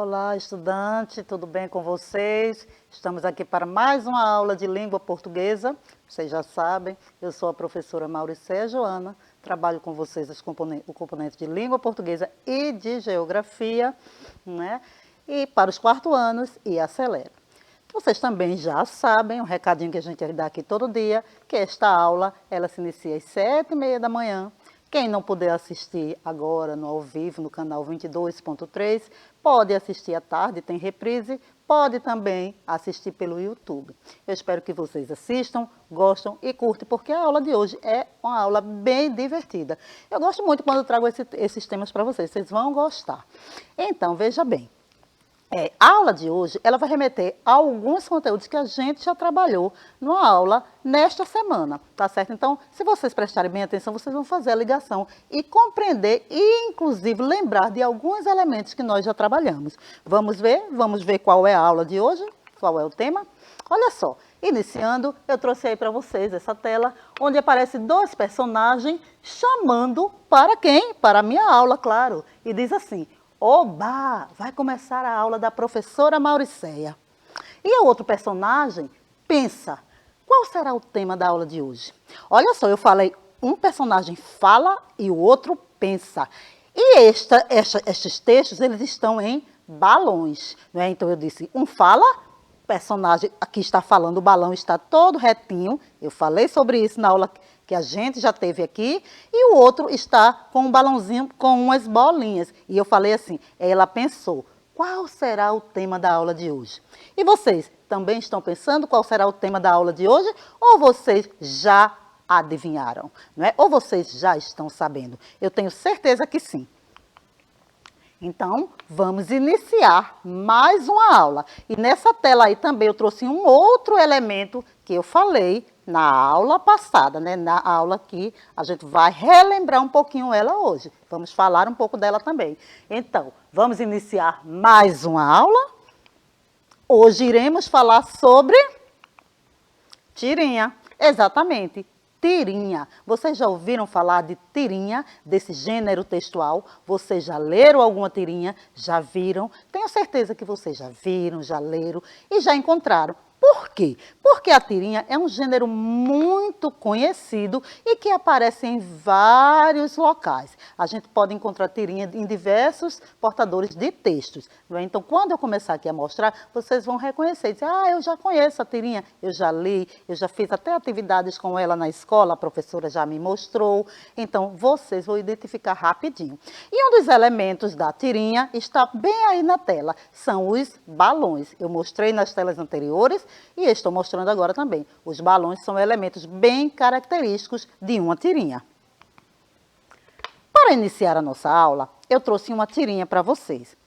Olá, estudante, tudo bem com vocês? Estamos aqui para mais uma aula de língua portuguesa. Vocês já sabem, eu sou a professora Mauricéia Joana, trabalho com vocês o componente de língua portuguesa e de geografia, né? E para os 4º anos e acelera. Vocês também já sabem, um recadinho que a gente dá aqui todo dia, que esta aula, ela se inicia às 7h30 da manhã. Quem não puder assistir agora no ao vivo, no canal 22.3, pode assistir à tarde, tem reprise, pode também assistir pelo YouTube. Eu espero que vocês assistam, gostam e curtem, porque a aula de hoje é uma aula bem divertida. Eu gosto muito quando eu trago esses temas para vocês, vocês vão gostar. Então, veja bem. A aula de hoje, ela vai remeter a alguns conteúdos que a gente já trabalhou numa aula nesta semana, tá certo? Então, se vocês prestarem bem atenção, vocês vão fazer a ligação e compreender e, inclusive, lembrar de alguns elementos que nós já trabalhamos. Vamos ver qual é a aula de hoje, qual é o tema? Olha só, iniciando, eu trouxe aí para vocês essa tela, onde aparecem 2 personagens chamando para quem? Para a minha aula, claro, e diz assim: oba, vai começar a aula da professora Mauricéia. E o outro personagem pensa, qual será o tema da aula de hoje? Olha só, eu falei, um personagem fala e o outro pensa. E estes textos, eles estão em balões, não é? Então eu disse, um fala, o personagem aqui está falando, o balão está todo retinho, eu falei sobre isso na aula que a gente já teve aqui, e o outro está com um balãozinho com umas bolinhas. E eu falei assim, ela pensou, qual será o tema da aula de hoje? E vocês também estão pensando qual será o tema da aula de hoje? Ou vocês já adivinharam, não é? Ou vocês já estão sabendo? Eu tenho certeza que sim. Então, vamos iniciar mais uma aula. E nessa tela aí também eu trouxe um outro elemento que eu falei na aula passada, né? Na aula que a gente vai relembrar um pouquinho ela hoje. Vamos falar um pouco dela também. Então, vamos iniciar mais uma aula. Hoje iremos falar sobre tirinha. Exatamente, tirinha. Vocês já ouviram falar de tirinha, desse gênero textual? Vocês já leram alguma tirinha? Já viram? Tenho certeza que vocês já viram, já leram e já encontraram. Por quê? Porque a tirinha é um gênero muito conhecido e que aparece em vários locais. A gente pode encontrar tirinha em diversos portadores de textos. Não é? Então, quando eu começar aqui a mostrar, vocês vão reconhecer. Dizer, eu já conheço a tirinha, eu já li, eu já fiz até atividades com ela na escola, a professora já me mostrou. Então, vocês vão identificar rapidinho. E um dos elementos da tirinha está bem aí na tela, são os balões. Eu mostrei nas telas anteriores e estou mostrando agora também. Os balões são elementos bem característicos de uma tirinha. Para iniciar a nossa aula, eu trouxe uma tirinha para vocês.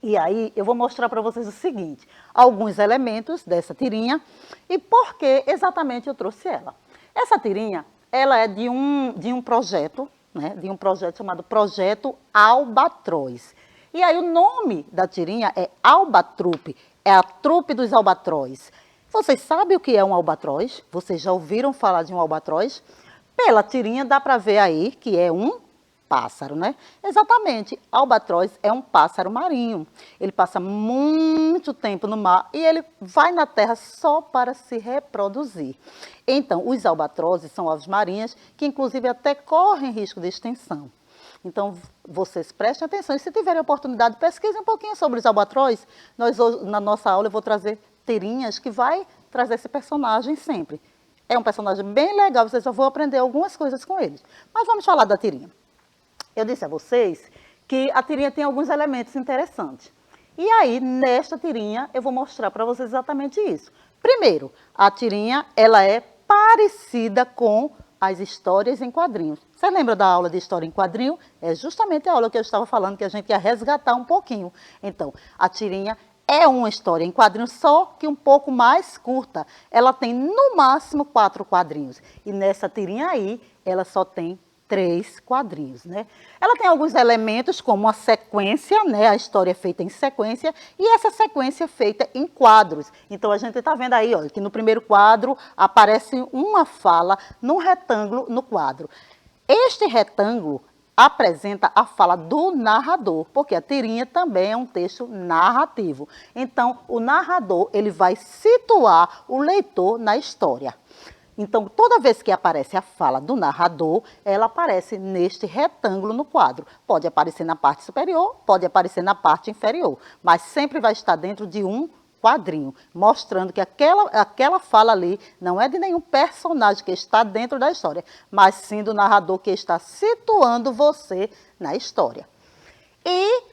E aí eu vou mostrar para vocês o seguinte, alguns elementos dessa tirinha e por que exatamente eu trouxe ela. Essa tirinha, ela é de um projeto, né, de um projeto chamado Projeto Albatroz. E aí o nome da tirinha é Albatrupe, é a trupe dos albatroz. Vocês sabem o que é um albatroz? Vocês já ouviram falar de um albatroz? Pela tirinha dá para ver aí que é um pássaro, né? Exatamente, albatroz é um pássaro marinho. Ele passa muito tempo no mar e ele vai na terra só para se reproduzir. Então, os albatrozes são aves marinhas que inclusive até correm risco de extinção. Então, vocês prestem atenção e se tiverem oportunidade, pesquisem um pouquinho sobre os albatroz. Na nossa aula eu vou trazer tirinhas que vai trazer esse personagem sempre. É um personagem bem legal, vocês só vão aprender algumas coisas com ele. Mas vamos falar da tirinha. Eu disse a vocês que a tirinha tem alguns elementos interessantes. E aí, nesta tirinha, eu vou mostrar para vocês exatamente isso. Primeiro, a tirinha, ela é parecida com as histórias em quadrinhos. Você lembra da aula de história em quadrinho? É justamente a aula que eu estava falando que a gente ia resgatar um pouquinho. Então, a tirinha é uma história em quadrinhos, só que um pouco mais curta. Ela tem, no máximo, 4 quadrinhos. E nessa tirinha aí, ela só tem 3 quadrinhos, né? Ela tem alguns elementos, como a sequência, né? A história é feita em sequência, e essa sequência é feita em quadros. Então, a gente está vendo aí, ó, que no primeiro quadro aparece uma fala num retângulo no quadro. Este retângulo apresenta a fala do narrador, porque a tirinha também é um texto narrativo. Então, o narrador, ele vai situar o leitor na história. Então, toda vez que aparece a fala do narrador, ela aparece neste retângulo no quadro. Pode aparecer na parte superior, pode aparecer na parte inferior, mas sempre vai estar dentro de um quadrinho, mostrando que aquela fala ali não é de nenhum personagem que está dentro da história, mas sim do narrador que está situando você na história. E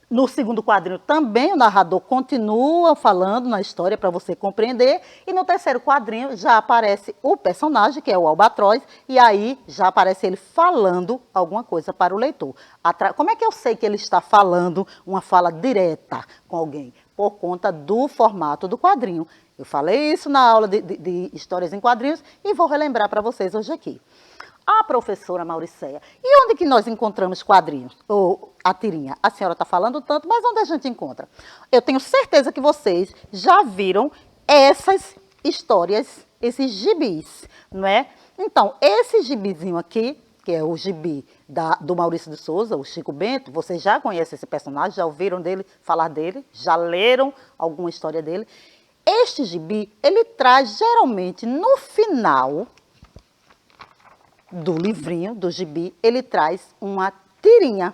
no segundo quadrinho também o narrador continua falando na história para você compreender. E no terceiro quadrinho já aparece o personagem, que é o albatroz, e aí já aparece ele falando alguma coisa para o leitor. Como é que eu sei que ele está falando uma fala direta com alguém? Por conta do formato do quadrinho. Eu falei isso na aula de histórias em quadrinhos e vou relembrar para vocês hoje aqui. A professora Mauricéia, e onde que nós encontramos quadrinhos? Ou a tirinha? A senhora está falando tanto, mas onde a gente encontra? Eu tenho certeza que vocês já viram essas histórias, esses gibis, não é? Então, esse gibizinho aqui, que é o gibi do Maurício de Souza, o Chico Bento, vocês já conhecem esse personagem, já ouviram falar dele, já leram alguma história dele. Este gibi, ele traz geralmente no final do livrinho, do gibi, ele traz uma tirinha.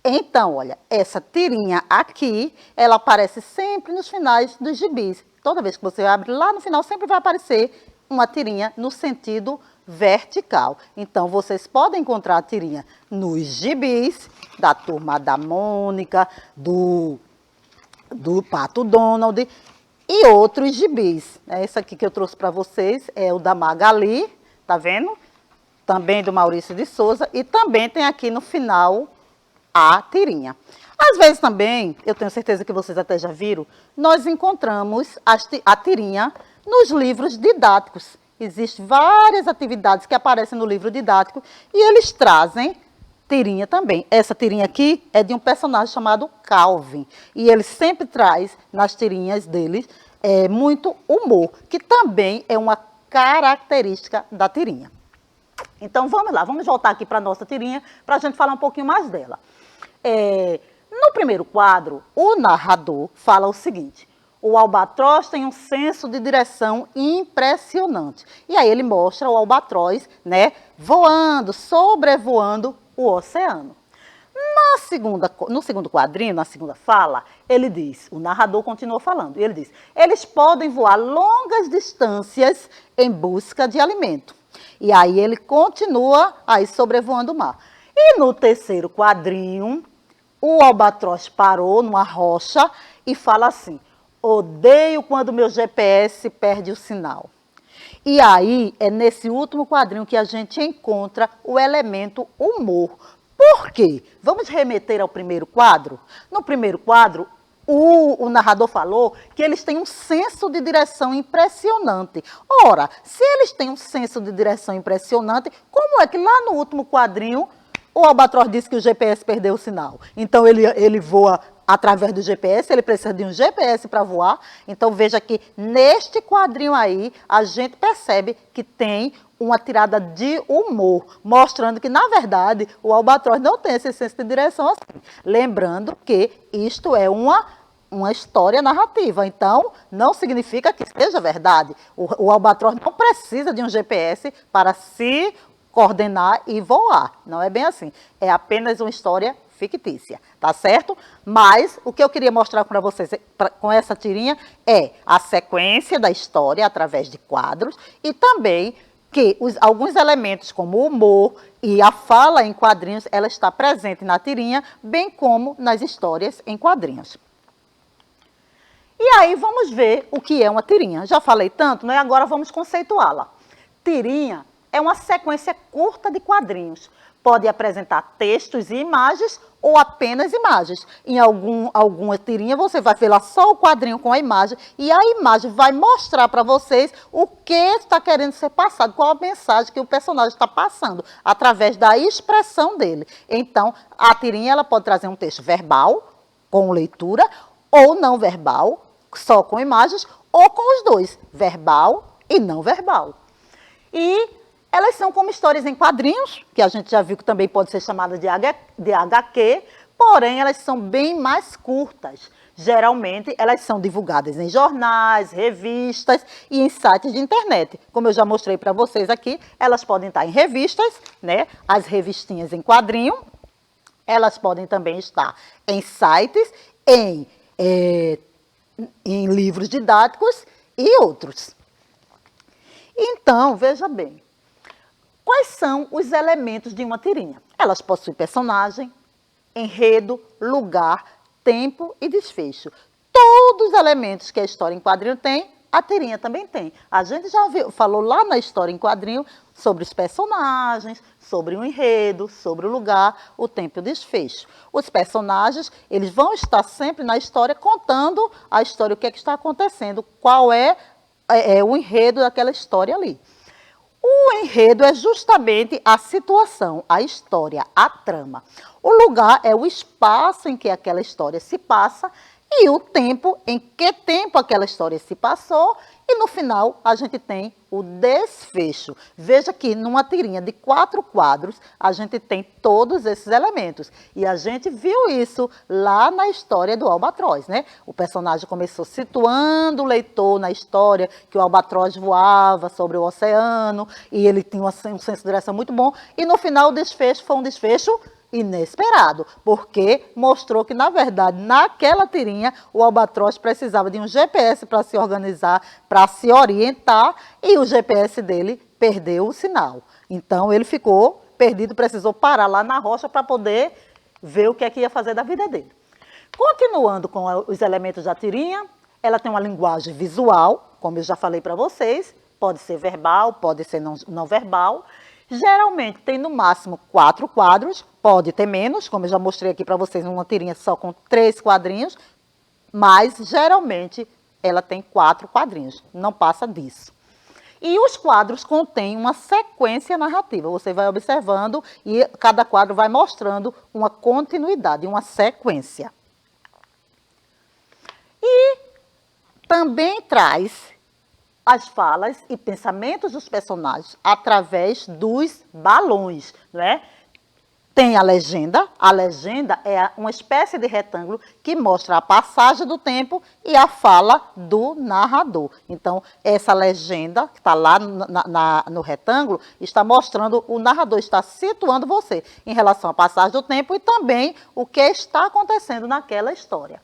Então, olha, essa tirinha aqui, ela aparece sempre nos finais dos gibis. Toda vez que você abre lá no final, sempre vai aparecer uma tirinha no sentido vertical. Então, vocês podem encontrar a tirinha nos gibis da Turma da Mônica, do Pato Donald e outros gibis. Esse aqui que eu trouxe para vocês é o da Magali, tá vendo? Também do Maurício de Souza, e também tem aqui no final a tirinha. Às vezes também, eu tenho certeza que vocês até já viram, nós encontramos a tirinha nos livros didáticos. Existem várias atividades que aparecem no livro didático e eles trazem tirinha também. Essa tirinha aqui é de um personagem chamado Calvin, e ele sempre traz nas tirinhas dele muito humor, que também é uma característica da tirinha. Então, vamos lá, vamos voltar aqui para a nossa tirinha, para a gente falar um pouquinho mais dela. No primeiro quadro, o narrador fala o seguinte: o albatroz tem um senso de direção impressionante. E aí ele mostra o albatroz, né, voando, sobrevoando o oceano. No segundo quadrinho, na segunda fala, ele diz, o narrador continua falando, e ele diz: eles podem voar longas distâncias em busca de alimento. E aí ele continua aí sobrevoando o mar. E no terceiro quadrinho, o albatroz parou numa rocha e fala assim: odeio quando meu GPS perde o sinal. E aí é nesse último quadrinho que a gente encontra o elemento humor. Por quê? Vamos remeter ao primeiro quadro? No primeiro quadro, o narrador falou que eles têm um senso de direção impressionante. Ora, se eles têm um senso de direção impressionante, como é que lá no último quadrinho o albatroz disse que o GPS perdeu o sinal? Então ele voa através do GPS, ele precisa de um GPS para voar. Então veja que neste quadrinho aí a gente percebe que tem uma tirada de humor, mostrando que, na verdade, o albatroz não tem esse senso de direção assim. Lembrando que isto é uma história narrativa, então não significa que seja verdade. O albatroz não precisa de um GPS para se coordenar e voar. Não é bem assim. É apenas uma história fictícia, tá certo? Mas o que eu queria mostrar para vocês com essa tirinha é a sequência da história através de quadros e também que alguns elementos como o humor e a fala em quadrinhos, ela está presente na tirinha, bem como nas histórias em quadrinhos. E aí vamos ver o que é uma tirinha. Já falei tanto, né? Agora vamos conceituá-la. Tirinha é uma sequência curta de quadrinhos. Pode apresentar textos e imagens ou apenas imagens. Em alguma tirinha você vai ver lá só o quadrinho com a imagem e a imagem vai mostrar para vocês o que está querendo ser passado, qual a mensagem que o personagem está passando, através da expressão dele. Então, a tirinha ela pode trazer um texto verbal, com leitura, ou não verbal, só com imagens, ou com os dois, verbal e não verbal. E Elas são como histórias em quadrinhos, que a gente já viu que também pode ser chamada de HQ, porém elas são bem mais curtas. Geralmente, elas são divulgadas em jornais, revistas e em sites de internet. Como eu já mostrei para vocês aqui, elas podem estar em revistas, né? As revistinhas em quadrinho. Elas podem também estar em sites, em livros didáticos e outros. Então, veja bem, quais são os elementos de uma tirinha? Elas possuem personagem, enredo, lugar, tempo e desfecho. Todos os elementos que a história em quadrinho tem, a tirinha também tem. A gente já falou lá na história em quadrinho sobre os personagens, sobre o enredo, sobre o lugar, o tempo e o desfecho. Os personagens, eles vão estar sempre na história contando a história, o que é que está acontecendo, qual é o enredo daquela história ali. O enredo é justamente a situação, a história, a trama. O lugar é o espaço em que aquela história se passa e o tempo, em que tempo aquela história se passou, e no final a gente tem o desfecho. Veja que numa tirinha de 4 quadros, a gente tem todos esses elementos. E a gente viu isso lá na história do Albatroz, né? O personagem começou situando o leitor na história, que o Albatroz voava sobre o oceano, e ele tinha um senso de direção muito bom, e no final o desfecho foi um desfecho inesperado, porque mostrou que, na verdade, naquela tirinha, o Albatroz precisava de um GPS para se organizar, para se orientar, e o GPS dele perdeu o sinal. Então, ele ficou perdido, precisou parar lá na rocha para poder ver o que é que ia fazer da vida dele. Continuando com os elementos da tirinha, ela tem uma linguagem visual, como eu já falei para vocês, pode ser verbal, pode ser não verbal. Geralmente tem no máximo 4 quadros, pode ter menos, como eu já mostrei aqui para vocês, uma tirinha só com 3 quadrinhos, mas geralmente ela tem 4 quadrinhos, não passa disso. E os quadros contêm uma sequência narrativa, você vai observando e cada quadro vai mostrando uma continuidade, uma sequência. E também traz as falas e pensamentos dos personagens através dos balões, não é? Tem a legenda é uma espécie de retângulo que mostra a passagem do tempo e a fala do narrador. Então, essa legenda que está lá no retângulo está mostrando, o narrador está situando você em relação à passagem do tempo e também o que está acontecendo naquela história.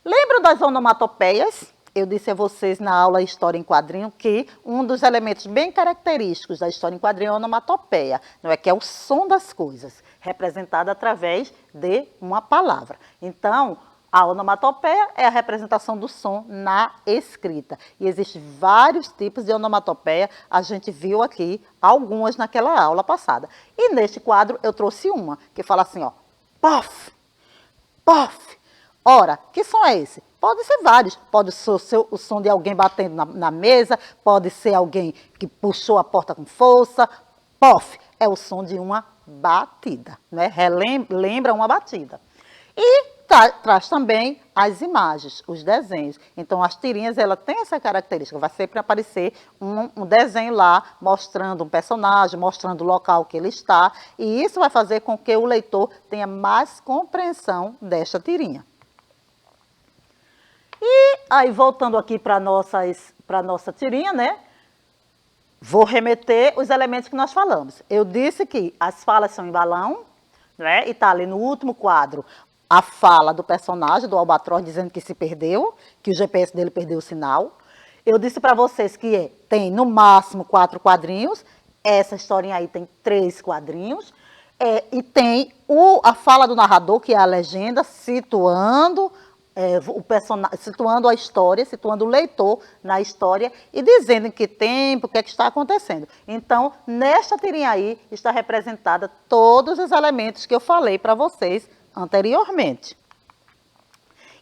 Lembram das onomatopeias? Eu disse a vocês na aula História em Quadrinho que um dos elementos bem característicos da história em quadrinho é a onomatopeia, não é? Que é o som das coisas, representado através de uma palavra. Então, a onomatopeia é a representação do som na escrita. E existem vários tipos de onomatopeia, a gente viu aqui algumas naquela aula passada. E neste quadro eu trouxe uma, que fala assim, ó, pof, pof. Ora, que som é esse? Pode ser vários, pode ser o som de alguém batendo na mesa, pode ser alguém que puxou a porta com força. Pof, é o som de uma batida, né? Lembra uma batida. E traz também as imagens, os desenhos. Então, as tirinhas, ela tem essa característica, vai sempre aparecer um desenho lá, mostrando um personagem, mostrando o local que ele está, e isso vai fazer com que o leitor tenha mais compreensão desta tirinha. E aí, voltando aqui para a nossa tirinha, né? Vou remeter os elementos que nós falamos. Eu disse que as falas são em balão, né? E está ali no último quadro a fala do personagem, do Albatroz, dizendo que se perdeu, que o GPS dele perdeu o sinal. Eu disse para vocês que tem no máximo 4 quadrinhos, essa historinha aí tem 3 quadrinhos, e tem a fala do narrador, que é a legenda, situando situando a história, situando o leitor na história e dizendo em que tempo, o que é que está acontecendo. Então, nesta tirinha aí, está representada todos os elementos que eu falei para vocês anteriormente.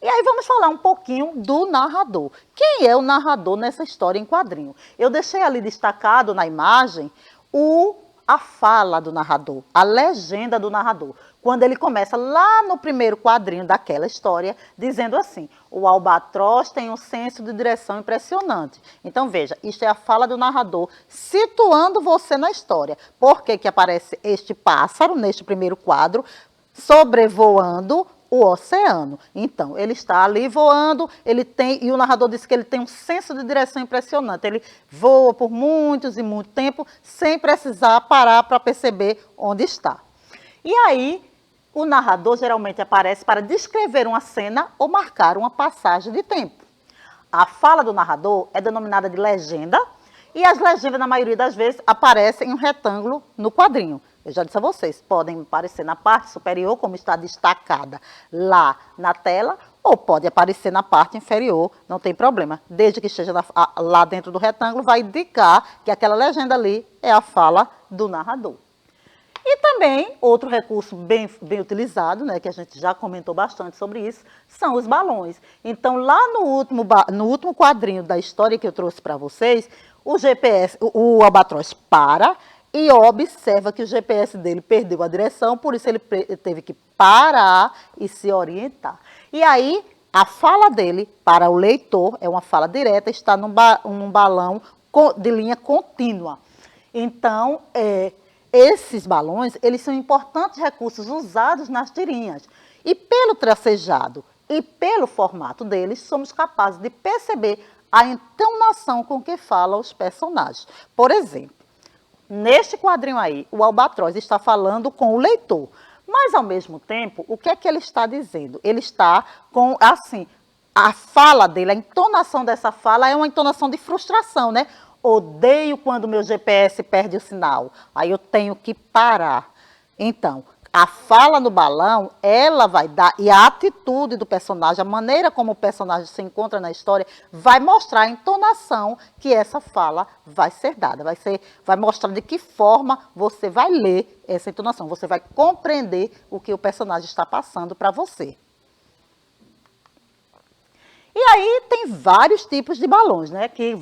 E aí vamos falar um pouquinho do narrador. Quem é o narrador nessa história em quadrinho? Eu deixei ali destacado na imagem a fala do narrador, a legenda do narrador. quando ele começa lá no primeiro quadrinho daquela história, dizendo assim: o albatroz tem um senso de direção impressionante. Então, veja, isto é a fala do narrador situando você na história. Por que que aparece este pássaro neste primeiro quadro, sobrevoando o oceano? Então, ele está ali voando, e o narrador diz que ele tem um senso de direção impressionante. Ele voa por muitos e muito tempo, sem precisar parar para perceber onde está. E aí, o narrador geralmente aparece para descrever uma cena ou marcar uma passagem de tempo. A fala do narrador é denominada de legenda, e as legendas, na maioria das vezes, aparecem em um retângulo no quadrinho. Eu já disse a vocês, podem aparecer na parte superior, como está destacada lá na tela, ou pode aparecer na parte inferior, não tem problema. Desde que esteja lá dentro do retângulo, vai indicar que aquela legenda ali é a fala do narrador. E também, outro recurso bem utilizado, né, que a gente já comentou bastante sobre isso, são os balões. Então, lá no último quadrinho da história que eu trouxe para vocês, o GPS, o albatroz para e observa que o GPS dele perdeu a direção, por isso ele teve que parar e se orientar. E aí, a fala dele para o leitor é uma fala direta, está num balão de linha contínua. Então, esses balões, eles são importantes recursos usados nas tirinhas. E pelo tracejado e pelo formato deles, somos capazes de perceber a entonação com que falam os personagens. Por exemplo, neste quadrinho aí, o albatroz está falando com o leitor. Mas, ao mesmo tempo, o que é que ele está dizendo? Ele está com, assim, a fala dele, a entonação dessa fala é uma entonação de frustração, né? Odeio quando meu GPS perde o sinal, aí eu tenho que parar. Então, a fala no balão, ela vai dar, e a atitude do personagem, a maneira como o personagem se encontra na história, vai mostrar a entonação que essa fala vai ser dada. Vai mostrar de que forma você vai ler essa entonação, você vai compreender o que o personagem está passando para você. E aí tem vários tipos de balões, né? Que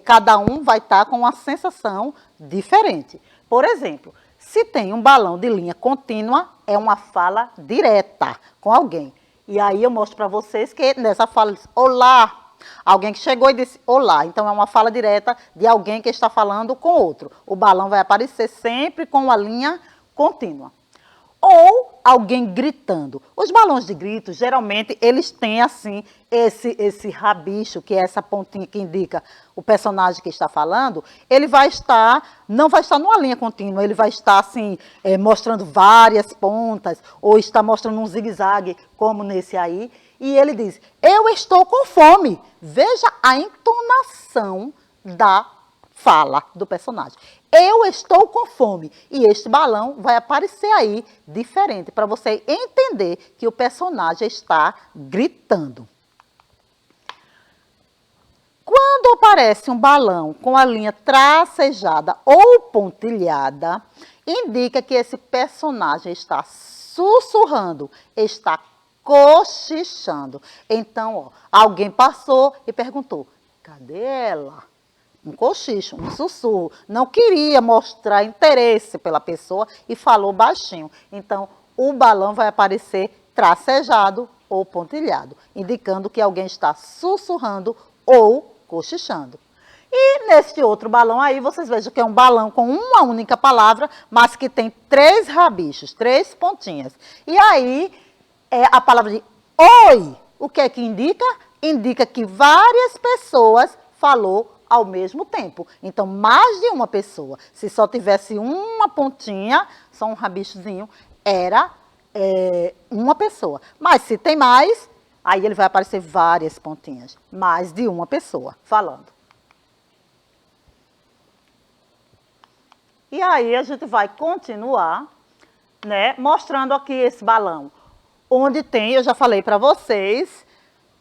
cada um vai estar com uma sensação diferente. Por exemplo, se tem um balão de linha contínua, é uma fala direta com alguém. E aí eu mostro para vocês que nessa fala diz, olá, alguém que chegou e disse olá. Então é uma fala direta de alguém que está falando com outro. O balão vai aparecer sempre com uma linha contínua. Ou alguém gritando. Os balões de grito, geralmente, eles têm, assim, esse rabicho, que é essa pontinha que indica o personagem que está falando, ele não vai estar numa linha contínua, ele vai estar, assim, mostrando várias pontas, ou está mostrando um zigue-zague, como nesse aí, e ele diz, eu estou com fome. Veja a entonação da fala do personagem. Eu estou com fome. E este balão vai aparecer aí diferente, para você entender que o personagem está gritando. Quando aparece um balão com a linha tracejada ou pontilhada, indica que esse personagem está sussurrando, está cochichando. Então, ó, alguém passou e perguntou, cadê ela? Um cochicho, um sussurro. Não queria mostrar interesse pela pessoa e falou baixinho. Então, o balão vai aparecer tracejado ou pontilhado, indicando que alguém está sussurrando ou cochichando. E neste outro balão aí, vocês vejam que é um balão com uma única palavra, mas que tem 3 rabichos, 3 pontinhas. E aí, a palavra de oi, o que é que indica? Indica que várias pessoas falou ao mesmo tempo. Então, mais de uma pessoa. Se só tivesse uma pontinha, só um rabichozinho, era uma pessoa. Mas se tem mais, aí ele vai aparecer várias pontinhas. Mais de uma pessoa falando. E aí a gente vai continuar, né, mostrando aqui esse balão. Onde tem, eu já falei para vocês,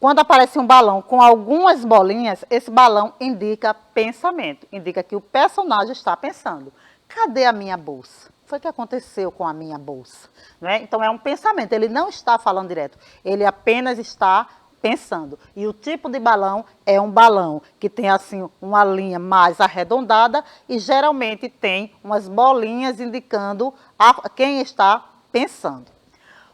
quando aparece um balão com algumas bolinhas, esse balão indica pensamento, indica que o personagem está pensando. Cadê a minha bolsa? Foi o que aconteceu com a minha bolsa? Né? Então é um pensamento, ele não está falando direto, ele apenas está pensando. E o tipo de balão é um balão que tem assim uma linha mais arredondada e geralmente tem umas bolinhas indicando quem está pensando.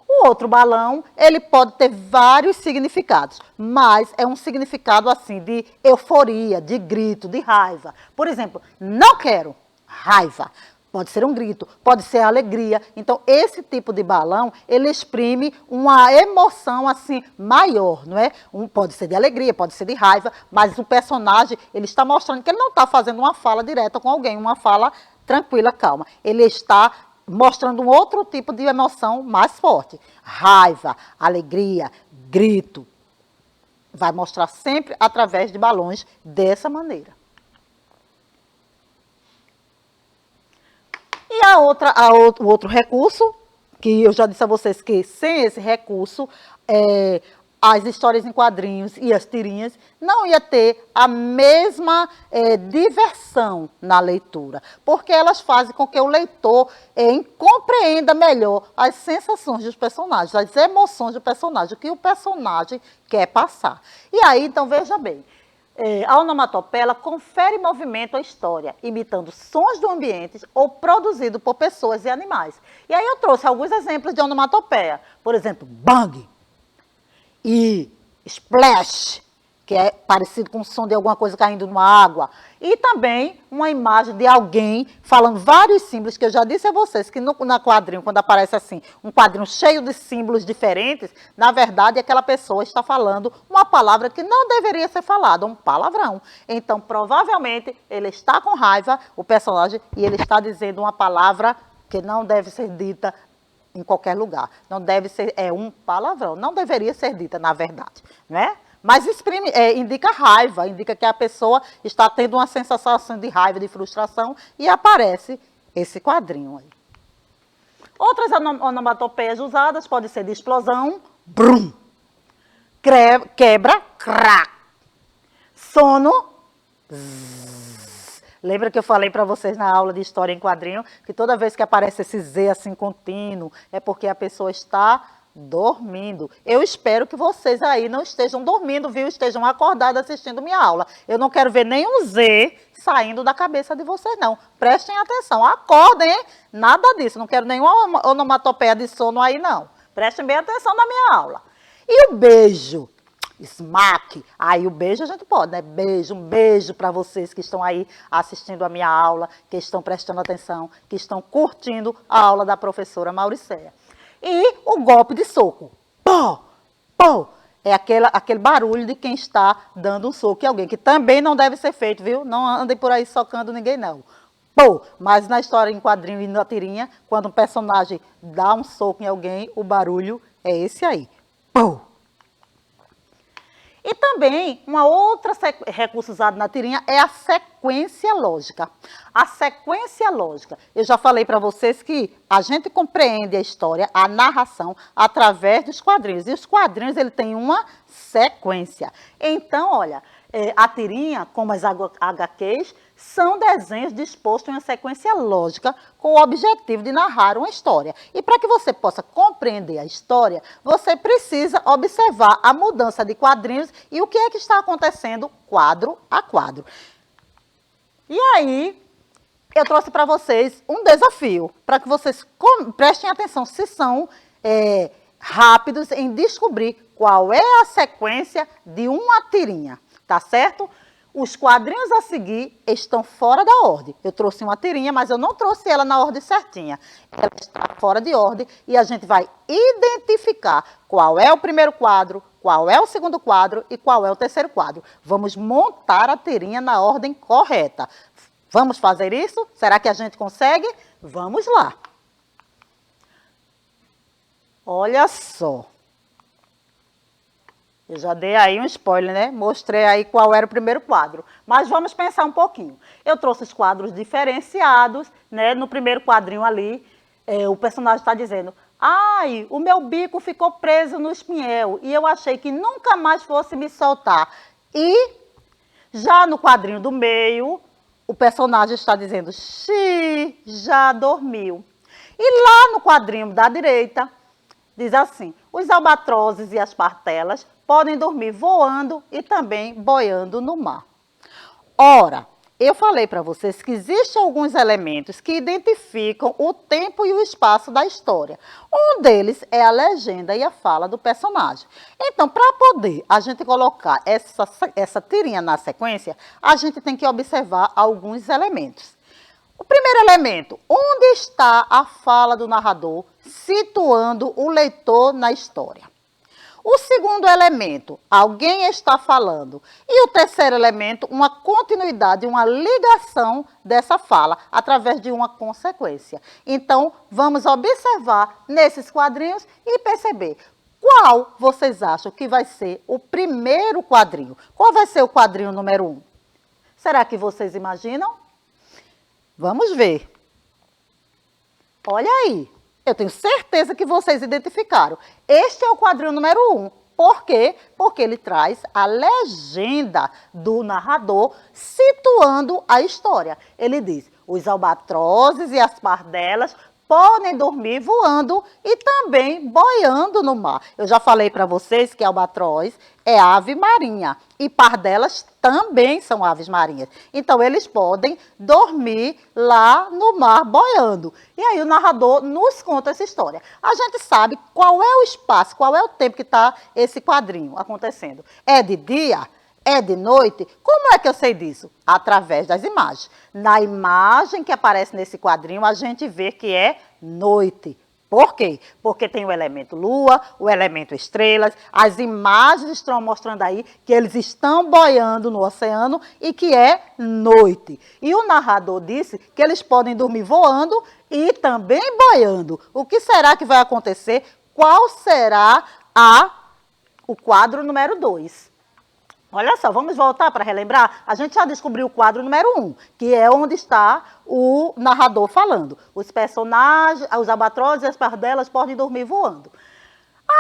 O outro balão, ele pode ter vários significados, mas é um significado assim de euforia, de grito, de raiva. Por exemplo, não quero, raiva. Pode ser um grito, pode ser alegria. Então, esse tipo de balão, ele exprime uma emoção assim maior, não é? Pode ser de alegria, pode ser de raiva, mas o personagem, ele está mostrando que ele não está fazendo uma fala direta com alguém, uma fala tranquila, calma. Ele está mostrando um outro tipo de emoção mais forte. Raiva, alegria, grito. Vai mostrar sempre através de balões dessa maneira. E o outro recurso, que eu já disse a vocês que sem esse recurso, as histórias em quadrinhos e as tirinhas não ia ter a mesma diversão na leitura, porque elas fazem com que o leitor compreenda melhor as sensações dos personagens, as emoções do personagem, o que o personagem quer passar. E aí, então, veja bem, a onomatopeia ela confere movimento à história, imitando sons do ambiente ou produzido por pessoas e animais. E aí eu trouxe alguns exemplos de onomatopeia. Por exemplo, bang e splash, que é parecido com o som de alguma coisa caindo numa água. E também uma imagem de alguém falando vários símbolos, que eu já disse a vocês, que na quadrinho, quando aparece assim, um quadrinho cheio de símbolos diferentes, na verdade, aquela pessoa está falando uma palavra que não deveria ser falada, um palavrão. Então, provavelmente, ele está com raiva, o personagem, e ele está dizendo uma palavra que não deve ser dita em qualquer lugar. Não deve ser, um palavrão, não deveria ser dita, na verdade, não é? Mas indica raiva, indica que a pessoa está tendo uma sensação de raiva, de frustração, e aparece esse quadrinho aí. Outras onomatopeias usadas podem ser de explosão, brum, quebra, crack, sono, zzz. Lembra que eu falei para vocês na aula de história em quadrinho que toda vez que aparece esse Z assim contínuo, é porque a pessoa está dormindo. Eu espero que vocês aí não estejam dormindo, viu? Estejam acordados assistindo minha aula. Eu não quero ver nenhum Z saindo da cabeça de vocês, não. Prestem atenção, acordem, hein? Nada disso, não quero nenhuma onomatopeia de sono aí, não. Prestem bem atenção na minha aula. E o beijo? Smack. Aí o beijo a gente pode, né? Beijo, um beijo para vocês que estão aí assistindo a minha aula, que estão prestando atenção, que estão curtindo a aula da professora Mauricéia. E o golpe de soco. Pô, pô. É aquele barulho de quem está dando um soco em alguém, que também não deve ser feito, viu? Não andem por aí socando ninguém, não. Pô. Mas na história em quadrinho e na tirinha, quando um personagem dá um soco em alguém, o barulho é esse aí. Pô. E também, uma outra recurso usado na tirinha é a sequência lógica. A sequência lógica, eu já falei para vocês que a gente compreende a história, a narração, através dos quadrinhos. E os quadrinhos, ele tem uma sequência. Então, olha, a tirinha, como as HQs, são desenhos dispostos em uma sequência lógica com o objetivo de narrar uma história. E para que você possa compreender a história, você precisa observar a mudança de quadrinhos e o que é que está acontecendo quadro a quadro. E aí, eu trouxe para vocês um desafio, para que vocês prestem atenção se são rápidos em descobrir qual é a sequência de uma tirinha, tá certo? Os quadrinhos a seguir estão fora da ordem. Eu trouxe uma tirinha, mas eu não trouxe ela na ordem certinha. Ela está fora de ordem e a gente vai identificar qual é o primeiro quadro, qual é o segundo quadro e qual é o terceiro quadro. Vamos montar a tirinha na ordem correta. Vamos fazer isso? Será que a gente consegue? Vamos lá. Olha só. Eu já dei aí um spoiler, né? Mostrei aí qual era o primeiro quadro. Mas vamos pensar um pouquinho. Eu trouxe os quadros diferenciados, né? No primeiro quadrinho ali, o personagem está dizendo: ai, o meu bico ficou preso no espinhel e eu achei que nunca mais fosse me soltar. E já no quadrinho do meio, o personagem está dizendo: xiii, já dormiu. E lá no quadrinho da direita, diz assim: os albatrozes e as partelas podem dormir voando e também boiando no mar. Ora, Eu falei para vocês que existem alguns elementos que identificam o tempo e o espaço da história. Um deles é a legenda e a fala do personagem. Então, para poder a gente colocar essa tirinha na sequência, a gente tem que observar alguns elementos. O primeiro elemento, onde está a fala do narrador situando o leitor na história? O segundo elemento, alguém está falando. E o terceiro elemento, uma continuidade, uma ligação dessa fala, através de uma consequência. Então, vamos observar nesses quadrinhos e perceber qual vocês acham que vai ser o primeiro quadrinho. Qual vai ser o quadrinho número 1? Será que vocês imaginam? Vamos ver. Olha aí. Eu tenho certeza que vocês identificaram. Este é o quadrinho número 1. Por quê? Porque ele traz a legenda do narrador situando a história. Ele diz, os albatrozes e as pardelas podem dormir voando e também boiando no mar. Eu já falei para vocês que albatroz é ave marinha e pardelas também são aves marinhas. Então, eles podem dormir lá no mar boiando. E aí o narrador nos conta essa história. A gente sabe qual é o espaço, qual é o tempo que está esse quadrinho acontecendo. É de dia? É de noite? Como é que eu sei disso? Através das imagens. Na imagem que aparece nesse quadrinho, a gente vê que é noite. Por quê? Porque tem o elemento lua, o elemento estrelas, as imagens estão mostrando aí que eles estão boiando no oceano e que é noite. E o narrador disse que eles podem dormir voando e também boiando. O que será que vai acontecer? Qual será o quadro número 2? Olha só, vamos voltar para relembrar? A gente já descobriu o quadro número 1, que é onde está o narrador falando. Os personagens, os albatrozes e as pardelas podem dormir voando.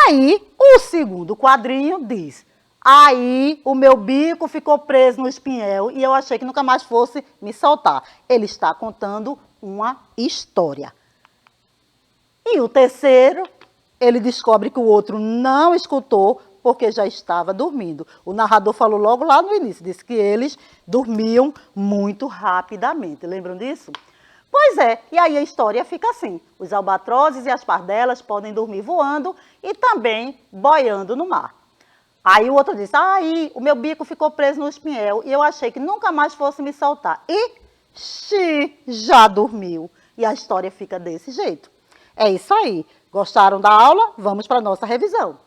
Aí, o segundo quadrinho diz, aí o meu bico ficou preso no espinhel e eu achei que nunca mais fosse me soltar. Ele está contando uma história. E o terceiro, ele descobre que o outro não escutou, porque já estava dormindo. O narrador falou logo lá no início, disse que eles dormiam muito rapidamente. Lembram disso? Pois é, e aí a história fica assim. Os albatrozes e as pardelas podem dormir voando e também boiando no mar. Aí o outro disse, aí o meu bico ficou preso no espinhel e eu achei que nunca mais fosse me soltar. E já dormiu. E a história fica desse jeito. É isso aí. Gostaram da aula? Vamos para a nossa revisão.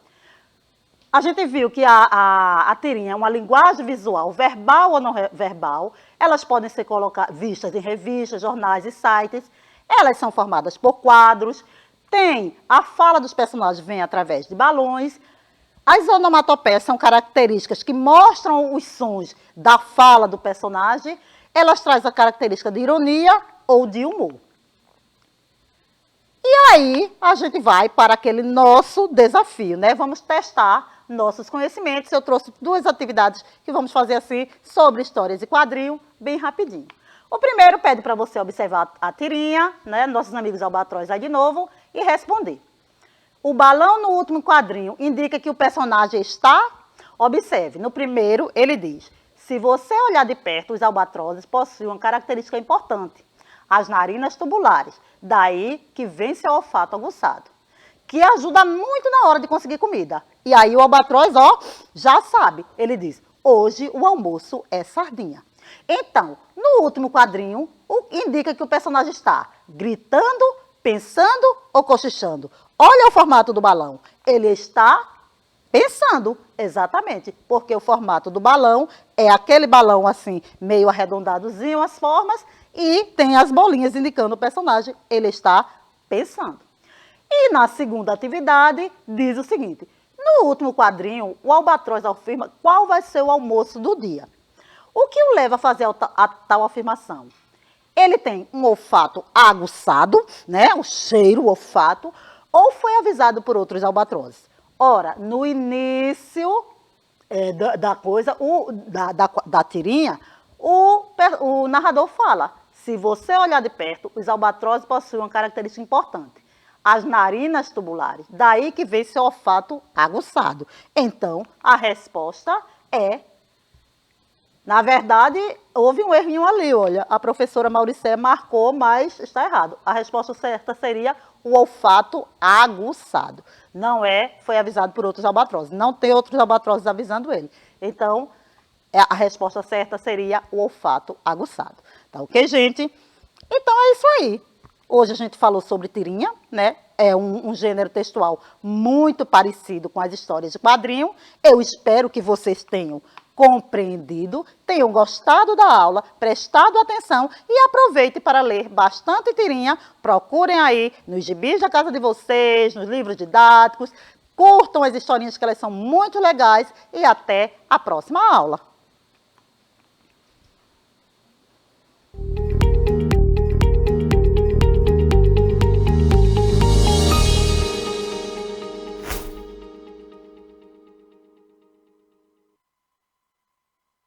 A gente viu que a tirinha é uma linguagem visual, verbal ou não verbal. Elas podem ser vistas em revistas, jornais e sites. Elas são formadas por quadros. Tem a fala dos personagens vem através de balões. As onomatopeias são características que mostram os sons da fala do personagem. Elas trazem a característica de ironia ou de humor. E aí, a gente vai para aquele nosso desafio, né? Vamos testar nossos conhecimentos. Eu trouxe 2 atividades que vamos fazer assim, sobre histórias e quadrinho, bem rapidinho. O primeiro pede para você observar a tirinha, né? Nossos amigos albatroz aí de novo, e responder. O balão no último quadrinho indica que o personagem está... Observe, no primeiro ele diz, se você olhar de perto, os albatrozes possuem uma característica importante. As narinas tubulares, daí que vem seu olfato aguçado, que ajuda muito na hora de conseguir comida. E aí o albatroz, ó, já sabe, ele diz, hoje o almoço é sardinha. Então, no último quadrinho, indica que o personagem está gritando, pensando ou cochichando. Olha o formato do balão, ele está pensando, exatamente, porque o formato do balão é aquele balão assim, meio arredondadozinho as formas, e tem as bolinhas indicando o personagem, ele está pensando. E na segunda atividade, diz o seguinte, no último quadrinho, o albatroz afirma qual vai ser o almoço do dia. O que o leva a fazer a tal afirmação? Ele tem um olfato aguçado, né, o cheiro, o olfato, ou foi avisado por outros albatrozes? Ora, no início da tirinha, o narrador fala, se você olhar de perto, os albatrozes possuem uma característica importante, as narinas tubulares, daí que vem seu olfato aguçado. Então, a resposta é Na verdade, houve um errinho ali, olha. A professora Mauricé marcou, mas está errado. A resposta certa seria o olfato aguçado. Não é, foi avisado por outros albatrozes. Não tem outros albatrozes avisando ele. Então, a resposta certa seria o olfato aguçado. Tá ok, gente? Então é isso aí. Hoje a gente falou sobre tirinha, né? É um gênero textual muito parecido com as histórias de quadrinho. Eu espero que vocês tenham compreendido, tenham gostado da aula, prestado atenção e aproveitem para ler bastante tirinha. Procurem aí nos gibis da casa de vocês, nos livros didáticos. Curtam as historinhas que elas são muito legais e até a próxima aula.